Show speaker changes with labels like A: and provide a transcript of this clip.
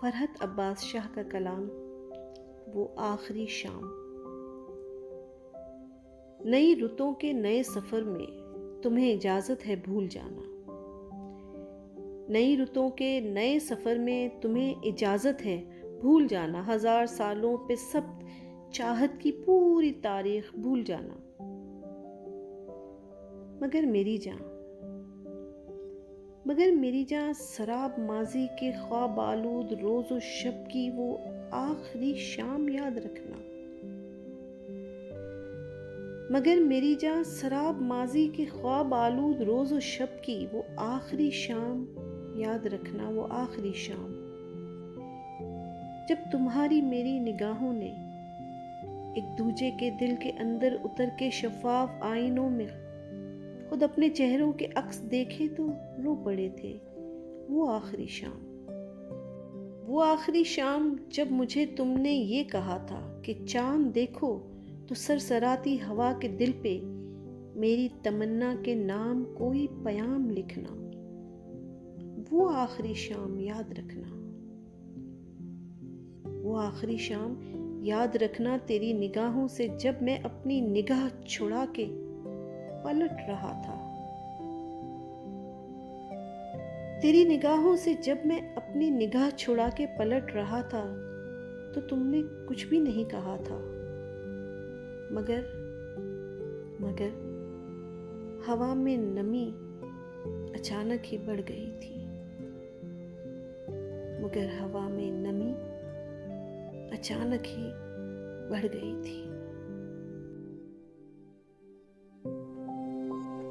A: फरहत अब्बास शाह का कलाम, वो आखिरी शाम। नई रुतों के नए सफर में तुम्हें इजाजत है भूल जाना। नई रुतों के नए सफर में तुम्हें इजाजत है भूल जाना। 1000 सालों पे सब चाहत की पूरी तारीख भूल जाना। मगर मेरी जान शराब माजी के ख्वाब आलूद रोज़ और शब की वो आखिरी शाम याद रखना। मगर मेरी जान शराब माजी के ख्वाब आलूद रोज़ और शब की वो आखिरी शाम याद रखना। वो आखिरी शाम जब तुम्हारी मेरी निगाहों ने एक दूजे के दिल के अंदर उतर के शफाफ आईनों में खुद अपने चेहरों के अक्स देखे तो रो पड़े थे। वो आखिरी शाम जब मुझे तुमने ये कहा था कि चांद देखो तो सरसराती हवा के दिल पे मेरी तमन्ना के नाम कोई पयाम लिखना। वो आखिरी शाम याद रखना। वो आखिरी शाम याद रखना तेरी निगाहों से जब मैं अपनी निगाह छुड़ा के पलट रहा था। तेरी निगाहों से जब मैं अपनी निगाह छुड़ा के पलट रहा था तो तुमने कुछ भी नहीं कहा था। मगर हवा में नमी अचानक ही बढ़ गई थी। मगर हवा में नमी अचानक ही बढ़ गई थी।